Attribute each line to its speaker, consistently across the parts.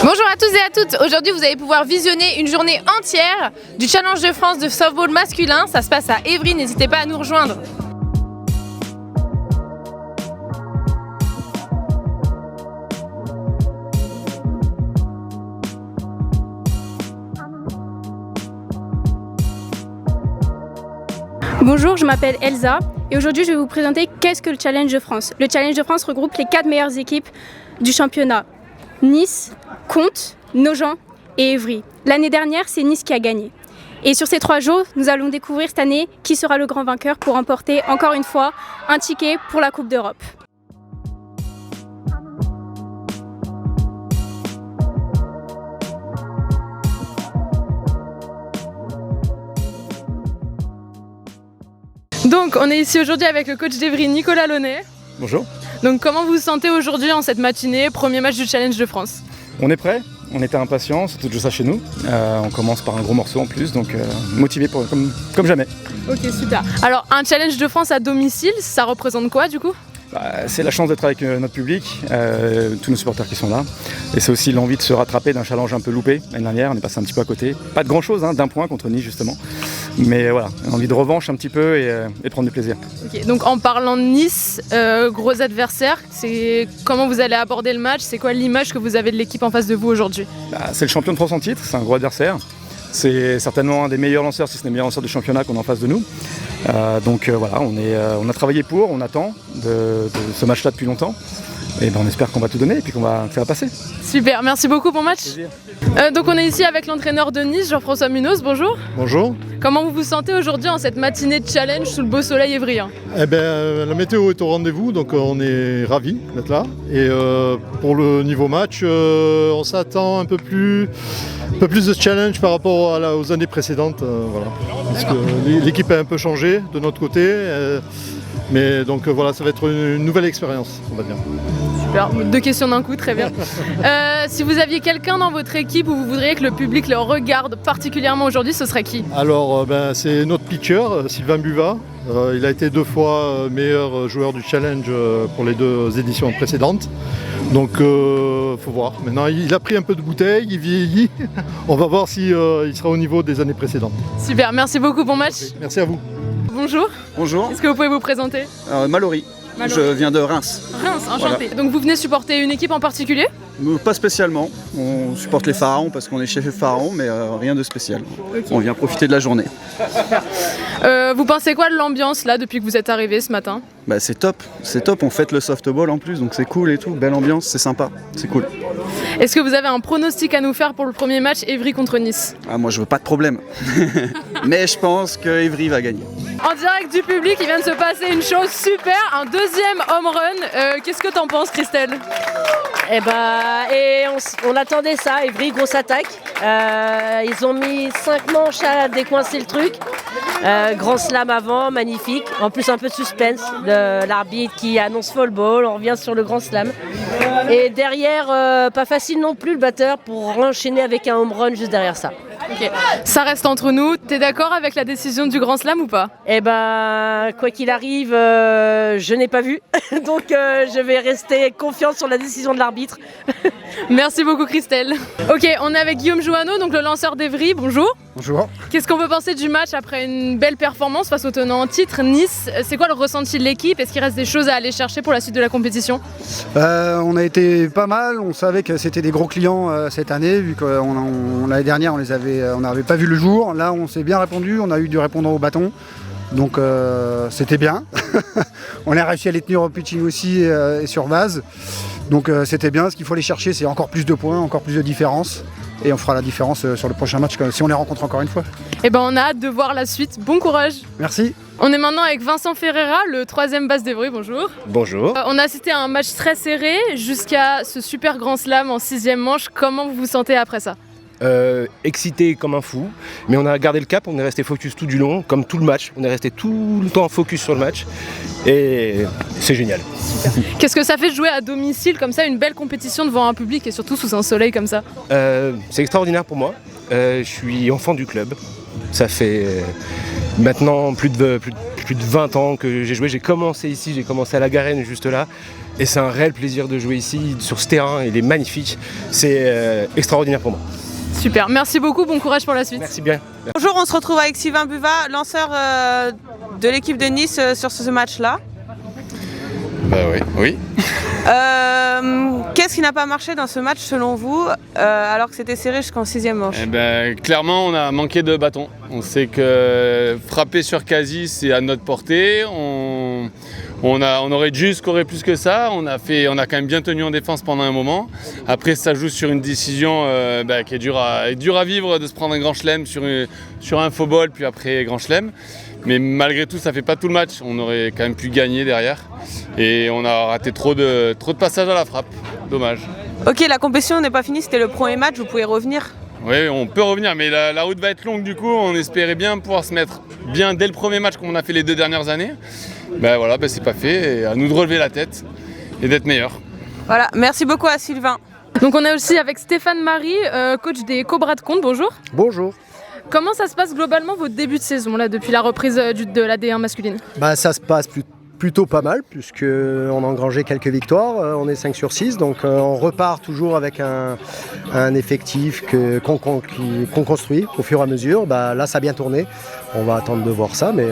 Speaker 1: Bonjour à tous et à toutes, aujourd'hui vous allez pouvoir visionner une journée entière du Challenge de France de softball masculin. Ça se passe à Évry, n'hésitez pas à nous rejoindre.
Speaker 2: Bonjour, je m'appelle Elsa et aujourd'hui je vais vous présenter qu'est-ce que le Challenge de France. Le Challenge de France regroupe les 4 meilleures équipes du championnat. Nice, Contes, Nogent et Évry. L'année dernière, c'est Nice qui a gagné. Et sur ces 3 jours, nous allons découvrir cette année qui sera le grand vainqueur pour remporter encore une fois un ticket pour la Coupe d'Europe.
Speaker 1: Donc on est ici aujourd'hui avec le coach d'Évry, Nicolas Launay.
Speaker 3: Bonjour.
Speaker 1: Donc comment vous vous sentez aujourd'hui en cette matinée, premier match du Challenge de France?
Speaker 3: On est prêt, on était impatients, c'est tout juste ça chez nous. On commence par un gros morceau en plus, donc motivé comme jamais.
Speaker 1: Ok, super. Alors un Challenge de France à domicile, ça représente quoi du coup?
Speaker 3: C'est la chance d'être avec notre public, tous nos supporters qui sont là. Et c'est aussi l'envie de se rattraper d'un challenge un peu loupé. L'année dernière, on est passé un petit peu à côté. Pas de grand chose, d'un point contre Nice justement. Mais voilà, envie de revanche un petit peu et prendre du plaisir.
Speaker 1: Okay, donc en parlant de Nice, gros adversaire, c'est comment vous allez aborder le match? C'est quoi l'image que vous avez de l'équipe en face de vous aujourd'hui?
Speaker 3: C'est le champion de France en titre, c'est un gros adversaire. C'est certainement un des meilleurs lanceurs, si ce n'est le meilleur lanceur du championnat qu'on a en face de nous. Voilà, on a travaillé pour, on attend de ce match-là depuis longtemps. Et on espère qu'on va tout donner et puis qu'on va faire passer.
Speaker 1: Super, merci beaucoup, bon match. Donc on est ici avec l'entraîneur de Nice, Jean-François Munoz, bonjour.
Speaker 4: Bonjour.
Speaker 1: Comment vous vous sentez aujourd'hui en cette matinée de challenge sous le beau soleil évryen?
Speaker 4: La météo est au rendez-vous, donc on est ravis d'être là. Et pour le niveau match, on s'attend un peu plus de challenge par rapport aux années précédentes. Voilà. Parce que l'équipe a un peu changé de notre côté. Mais donc voilà, ça va être une nouvelle expérience, on va dire.
Speaker 1: Super, 2 questions d'un coup, très bien. Si vous aviez quelqu'un dans votre équipe où vous voudriez que le public le regarde particulièrement aujourd'hui, ce serait qui?
Speaker 4: Alors c'est notre pitcher, Sylvain Buvat. Il a été 2 fois meilleur joueur du challenge pour les 2 éditions précédentes. Donc faut voir. Maintenant il a pris un peu de bouteille, il vieillit. On va voir si il sera au niveau des années précédentes.
Speaker 1: Super, merci beaucoup, bon match.
Speaker 4: Merci à vous.
Speaker 1: Bonjour.
Speaker 5: Bonjour.
Speaker 1: Est-ce que vous pouvez vous présenter?
Speaker 5: Mallory. Je viens de Reims.
Speaker 1: Reims, enchanté.
Speaker 5: Voilà.
Speaker 1: Donc vous venez supporter une équipe en particulier?
Speaker 5: Pas spécialement. On supporte les Pharaons parce qu'on est chef Pharaon, mais rien de spécial. Okay. On vient profiter de la journée.
Speaker 1: Vous pensez quoi de l'ambiance là depuis que vous êtes arrivé ce matin?
Speaker 5: C'est top, on fête le softball en plus, donc c'est cool et tout, belle ambiance, c'est sympa, c'est cool.
Speaker 1: Est-ce que vous avez un pronostic à nous faire pour le premier match Évry contre Nice?
Speaker 5: Moi je veux pas de problème, mais je pense que Évry va gagner.
Speaker 1: En direct du public, il vient de se passer une chose super, un 2e home run. Qu'est-ce que t'en penses, Christelle?
Speaker 6: On attendait ça, Évry, grosse attaque. Ils ont mis 5 manches à décoincer le truc. Grand slam avant, magnifique. En plus un peu de suspense, l'arbitre qui annonce fall ball, on revient sur le grand slam. Et derrière, pas facile non plus le batteur pour enchaîner avec un home run juste derrière ça.
Speaker 1: Okay. Ça reste entre nous, t'es d'accord avec la décision du grand slam ou pas?
Speaker 6: Quoi qu'il arrive, je n'ai pas vu, donc je vais rester confiante sur la décision de l'arbitre.
Speaker 1: Merci beaucoup Christelle. Ok, on est avec Guillaume Jouanneau, donc le lanceur d'Évry, bonjour.
Speaker 7: Bonjour.
Speaker 1: Qu'est-ce qu'on peut penser du match après une belle performance face au tenant en titre, Nice? C'est quoi le ressenti de l'équipe? Est-ce qu'il reste des choses à aller chercher pour la suite de la compétition?
Speaker 7: On a été pas mal, on savait que c'était des gros clients cette année, vu que l'année dernière on n'avait pas vu le jour. Là on s'est bien répondu, on a eu du répondant au bâton. Donc c'était bien. On a réussi à les tenir au pitching aussi et sur base. Donc c'était bien, ce qu'il faut aller chercher c'est encore plus de points, encore plus de différence. Et on fera la différence sur le prochain match si on les rencontre encore une fois.
Speaker 1: On a hâte de voir la suite. Bon courage.
Speaker 7: Merci.
Speaker 1: On est maintenant avec Vincent Ferreira, le 3e base d'Évry. Bonjour.
Speaker 8: Bonjour.
Speaker 1: On a assisté à un match très serré jusqu'à ce super grand slam en 6e manche. Comment vous vous sentez après ça?
Speaker 8: Excité comme un fou, mais on a gardé le cap, on est resté focus tout du long, comme tout le match, on est resté tout le temps focus sur le match et c'est génial.
Speaker 1: Super. Qu'est-ce que ça fait de jouer à domicile comme ça, une belle compétition devant un public et surtout sous un soleil comme ça?
Speaker 8: C'est extraordinaire pour moi, je suis enfant du club, ça fait maintenant plus de 20 ans que j'ai joué. J'ai commencé ici, j'ai commencé à la Garenne juste là. Et c'est un réel plaisir de jouer ici, sur ce terrain, il est magnifique. C'est extraordinaire pour moi.
Speaker 1: Super, merci beaucoup, bon courage pour la suite.
Speaker 8: Merci bien.
Speaker 9: Bonjour, on se retrouve avec Sylvain Buvat, lanceur de l'équipe de Nice sur ce match-là.
Speaker 10: Bah oui.
Speaker 9: Qu'est-ce qui n'a pas marché dans ce match selon vous, alors que c'était serré jusqu'en 6e manche?
Speaker 10: Clairement, on a manqué de bâton. On sait que frapper sur quasi, c'est à notre portée. On aurait dû scorer plus que ça. On a quand même bien tenu en défense pendant un moment. Après, ça joue sur une décision qui est dure à vivre, de se prendre un grand chelem sur un faux ball, puis après grand chelem. Mais malgré tout, ça fait pas tout le match. On aurait quand même pu gagner derrière. Et on a raté trop de passages à la frappe. Dommage.
Speaker 9: Ok, la compétition n'est pas finie, c'était le premier match, vous pouvez revenir?
Speaker 10: Oui, on peut revenir, mais la route va être longue du coup. On espérait bien pouvoir se mettre bien dès le premier match comme on a fait les 2 dernières années. C'est pas fait. Et à nous de relever la tête et d'être meilleurs.
Speaker 9: Voilà, merci beaucoup à Sylvain.
Speaker 1: Donc on est aussi avec Stéphane Marie, coach des Cobras de Contes. Bonjour.
Speaker 11: Bonjour.
Speaker 1: Comment ça se passe globalement votre début de saison là, depuis la reprise de la D1 masculine?
Speaker 11: Ça se passe plutôt pas mal puisqu'on a engrangé quelques victoires, on est 5 sur 6, donc on repart toujours avec un effectif qu'on construit au fur et à mesure. Là ça a bien tourné, on va attendre de voir ça, mais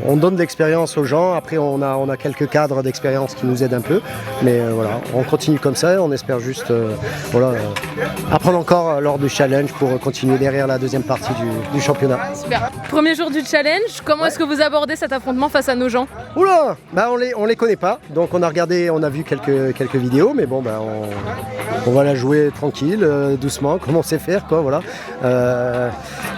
Speaker 11: on donne de l'expérience aux gens. Après on a quelques cadres d'expérience qui nous aident un peu, mais voilà, on continue comme ça, on espère juste apprendre encore lors du challenge pour continuer derrière la deuxième partie du championnat.
Speaker 1: Super. Premier jour du challenge, comment est-ce que vous abordez cet affrontement face à nos gens?
Speaker 11: Oula, on les connaît pas, donc on a vu quelques vidéos, mais bon, on va la jouer tranquille, doucement, comme on sait faire, quoi, voilà.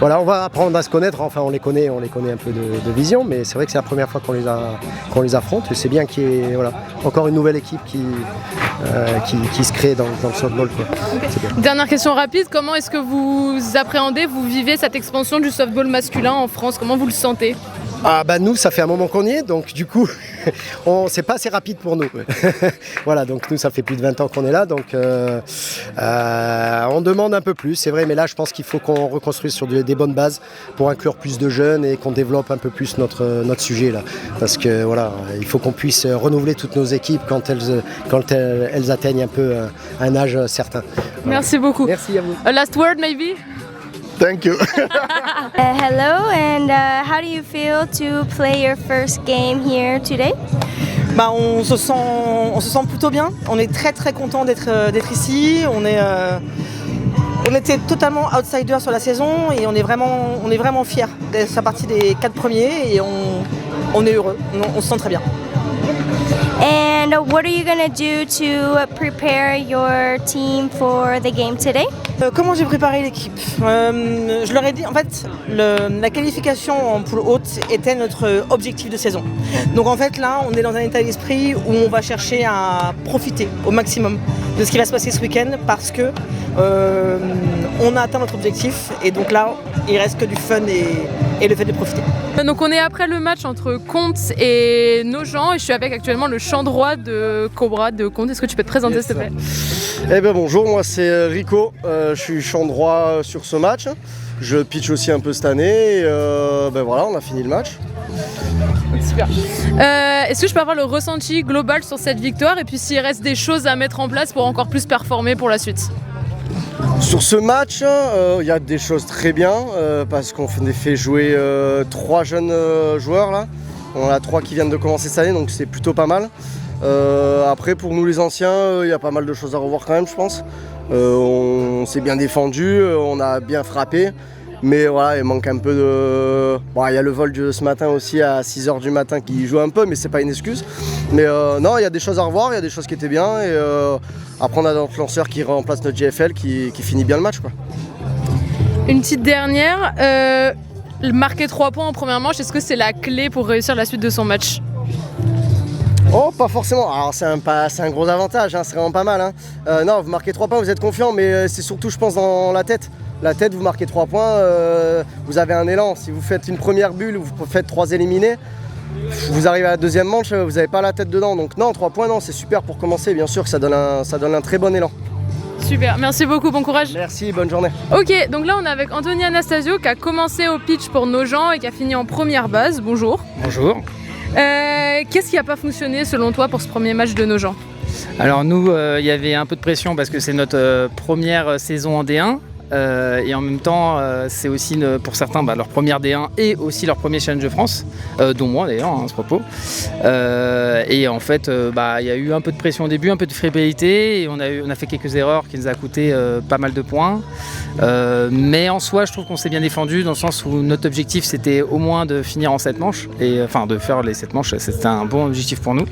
Speaker 11: On va apprendre à se connaître, enfin on les connaît un peu de vision, mais c'est vrai que c'est la première fois qu'on les affronte, et c'est bien qu'il y ait encore une nouvelle équipe qui se crée dans le softball, quoi.
Speaker 1: Okay. Dernière question rapide, comment est-ce que vous appréhendez, vous vivez cette expansion du softball masculin en France, comment vous le sentez?
Speaker 11: Nous, ça fait un moment qu'on y est, donc du coup, c'est pas assez rapide pour nous. Voilà, donc nous, ça fait plus de 20 ans qu'on est là, donc on demande un peu plus, c'est vrai, mais là, je pense qu'il faut qu'on reconstruise sur des bonnes bases pour inclure plus de jeunes et qu'on développe un peu plus notre sujet là, parce que voilà, il faut qu'on puisse renouveler toutes nos équipes quand elles atteignent un peu un âge certain. Voilà.
Speaker 1: Merci beaucoup.
Speaker 11: Merci à vous.
Speaker 1: A last word, maybe?
Speaker 12: Thank you.
Speaker 13: Hello, and how do you feel to play your first game here today?
Speaker 14: On se sent plutôt bien. On est très très content d'être ici. On était totalement outsider sur la saison et on est vraiment fiers d'être faire partie des 4 premiers et on est heureux. On se sent très bien.
Speaker 13: And what are you going to do to prepare your team for the game today?
Speaker 14: Comment j'ai préparé l'équipe? Je leur ai dit, en fait, la qualification en poule haute était notre objectif de saison. Donc en fait là, on est dans un état d'esprit où on va chercher à profiter au maximum de ce qui va se passer ce week-end parce que on a atteint notre objectif et donc là, il reste que du fun et le fait de profiter.
Speaker 1: Donc on est après le match entre Contes et Nogent et je suis avec actuellement le champ droit de Cobra de Contes. Est-ce que tu peux te présenter s'il te plaît?
Speaker 12: Bonjour, moi c'est Rico, je suis champ droit sur ce match. Je pitch aussi un peu cette année et voilà, on a fini le match.
Speaker 1: Super. Est-ce que je peux avoir le ressenti global sur cette victoire et puis s'il reste des choses à mettre en place pour encore plus performer pour la suite?
Speaker 12: Sur ce match, il y a des choses très bien parce qu'on fait jouer 3 jeunes joueurs là. On en a 3 qui viennent de commencer cette année, donc c'est plutôt pas mal. Après, pour nous les anciens, il y a pas mal de choses à revoir quand même, je pense. On s'est bien défendu, on a bien frappé. Mais voilà, il manque un peu de... il y a le vol de ce matin aussi à 6h du matin qui joue un peu, mais c'est pas une excuse. Mais non, il y a des choses à revoir, il y a des choses qui étaient bien. Et après, on a notre lanceur qui remplace notre GFL qui finit bien le match, quoi.
Speaker 1: Une petite dernière, marquer 3 points en première manche, est-ce que c'est la clé pour réussir la suite de son match?
Speaker 12: Oh, pas forcément. Alors c'est un gros avantage, c'est vraiment pas mal. Non, vous marquez 3 points, vous êtes confiant, mais c'est surtout, je pense, dans la tête. La tête, vous marquez 3 points, vous avez un élan. Si vous faites une première bulle, vous faites 3 éliminés, vous arrivez à la deuxième manche, vous n'avez pas la tête dedans. Donc non, 3 points, non, c'est super pour commencer. Bien sûr que ça donne un très bon élan.
Speaker 1: Super, merci beaucoup, bon courage.
Speaker 12: Merci, bonne journée.
Speaker 1: Ok, donc là on est avec Anthony Anastasio qui a commencé au pitch pour Nogent et qui a fini en première base. Bonjour.
Speaker 15: Bonjour.
Speaker 1: Qu'est-ce qui n'a pas fonctionné selon toi pour ce premier match de Nogent?
Speaker 15: Alors nous, il y avait un peu de pression parce que c'est notre première saison en D1. Et en même temps, c'est aussi pour certains leur première D1 et aussi leur premier Challenge de France, dont moi d'ailleurs à ce propos. Et en fait, il y a eu un peu de pression au début, un peu de fébrilité, et on a fait quelques erreurs qui nous a coûté pas mal de points. Mais en soi, je trouve qu'on s'est bien défendu dans le sens où notre objectif c'était au moins de finir en 7 manches, et enfin de faire les 7 manches, c'était un bon objectif pour nous.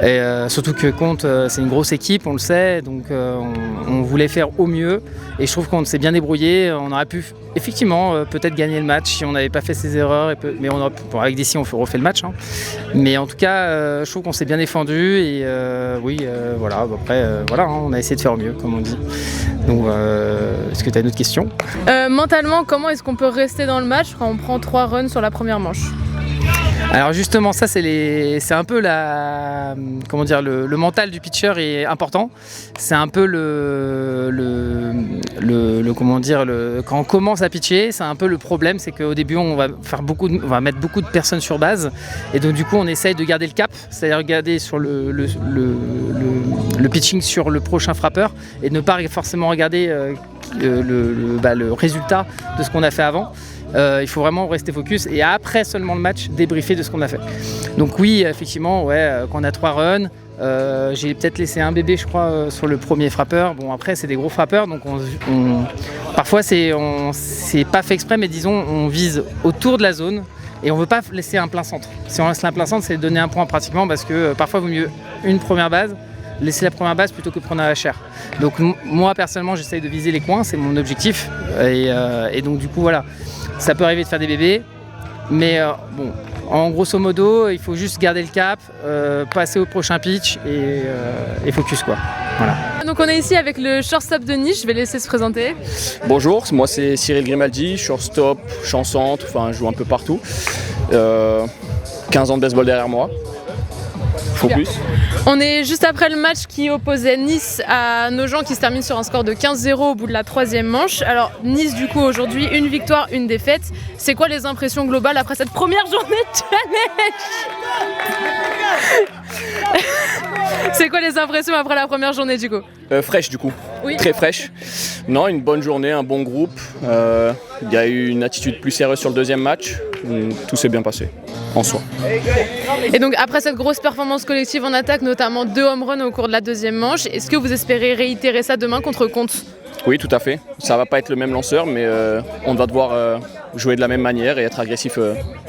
Speaker 15: Et surtout que Comte, c'est une grosse équipe, on le sait, donc on voulait faire au mieux, et je trouve qu'on s'est bien débrouillé. On aurait pu effectivement peut-être gagner le match si on n'avait pas fait ces erreurs, mais on aurait pu, avec d'ici on refait le match, hein. Mais en tout cas je trouve qu'on s'est bien défendu, et voilà, après voilà, hein, on a essayé de faire au mieux comme on dit. Donc est-ce que tu as une autre question?
Speaker 1: Mentalement, comment est-ce qu'on peut rester dans le match quand on prend 3 runs sur la première manche?
Speaker 15: Alors justement, ça c'est un peu le mental du pitcher est important. C'est un peu quand on commence à pitcher, c'est un peu le problème, c'est qu'au début on va mettre beaucoup de personnes sur base, et donc du coup on essaye de garder le cap, c'est-à-dire regarder sur le pitching sur le prochain frappeur et ne pas forcément regarder le résultat de ce qu'on a fait avant. Il faut vraiment rester focus et après seulement le match débriefer de ce qu'on a fait. Donc oui, effectivement, quand on a 3 runs, j'ai peut-être laissé un bébé, je crois, sur le premier frappeur. Bon, après c'est des gros frappeurs, donc parfois c'est pas fait exprès, mais disons on vise autour de la zone et on veut pas laisser un plein centre. Si on laisse un plein centre, c'est donner un point pratiquement, parce que parfois il vaut mieux une première base, laisser la première base plutôt que de prendre à la chair. Donc moi personnellement j'essaye de viser les coins, c'est mon objectif, et donc du coup voilà. Ça peut arriver de faire des bébés, mais en grosso modo, il faut juste garder le cap, passer au prochain pitch et focus quoi. Voilà.
Speaker 1: Donc on est ici avec le shortstop de Nice, je vais laisser se présenter.
Speaker 16: Bonjour, moi c'est Cyril Grimaldi, shortstop, champ centre, enfin je joue un peu partout. 15 ans de baseball derrière moi. Focus.
Speaker 1: On est juste après le match qui opposait Nice à Nogent, qui se termine sur un score de 15-0 au bout de la 3e manche. Alors Nice du coup aujourd'hui, une victoire, une défaite. C'est quoi les impressions globales après cette première journée de challenge? C'est quoi les impressions après la première journée du coup?
Speaker 16: Fraîche du coup,
Speaker 1: oui.
Speaker 16: Très fraîche. Non, une bonne journée, un bon groupe. Il y a eu une attitude plus sérieuse sur le 2e match. Tout s'est bien passé en soi.
Speaker 1: Et donc après cette grosse performance collective en attaque, notamment 2 home runs au cours de la 2e manche, est-ce que vous espérez réitérer ça demain contre Comte?
Speaker 16: Oui, tout à fait. Ça va pas être le même lanceur, mais on va devoir jouer de la même manière et être agressif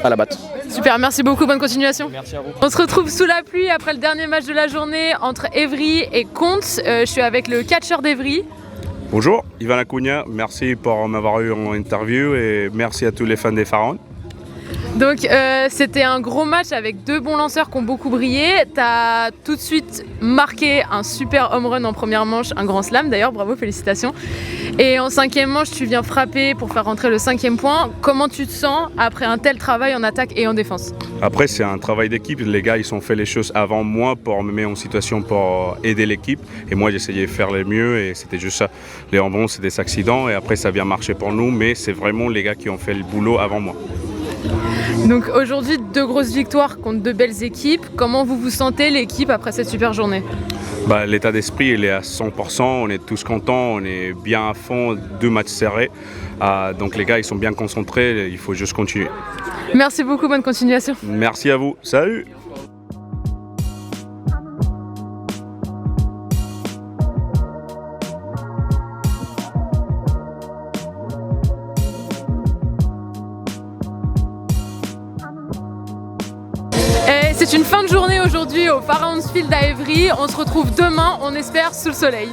Speaker 16: à la batte.
Speaker 1: Super, merci beaucoup, bonne continuation.
Speaker 16: Merci à vous.
Speaker 1: On se retrouve sous la pluie après le dernier match de la journée entre Évry et Comte. Je suis avec le catcheur d'Évry.
Speaker 17: Bonjour, Ivan Acuna, merci pour m'avoir eu en interview et merci à tous les fans des Pharaons.
Speaker 1: Donc c'était un gros match avec 2 bons lanceurs qui ont beaucoup brillé. Tu as tout de suite marqué un super home run en première manche, un grand slam d'ailleurs, bravo, félicitations. Et en 5e manche, tu viens frapper pour faire rentrer le 5e point. Comment tu te sens après un tel travail en attaque et en défense?
Speaker 17: Après, c'est un travail d'équipe. Les gars, ils ont fait les choses avant moi pour me mettre en situation pour aider l'équipe. Et moi, j'essayais de faire le mieux et c'était juste ça. Les rebonds, c'est des accidents et après, ça vient marcher pour nous. Mais c'est vraiment les gars qui ont fait le boulot avant moi.
Speaker 1: Donc aujourd'hui, 2 grosses victoires contre 2 belles équipes. Comment vous vous sentez, l'équipe, après cette super journée?
Speaker 17: L'état d'esprit, il est à 100%. On est tous contents, on est bien à fond, 2 matchs serrés. Donc les gars, ils sont bien concentrés, il faut juste continuer.
Speaker 1: Merci beaucoup, bonne continuation.
Speaker 17: Merci à vous, salut!
Speaker 1: C'est une fin de journée aujourd'hui au Pharaons Field à Évry. On se retrouve demain, on espère, sous le soleil.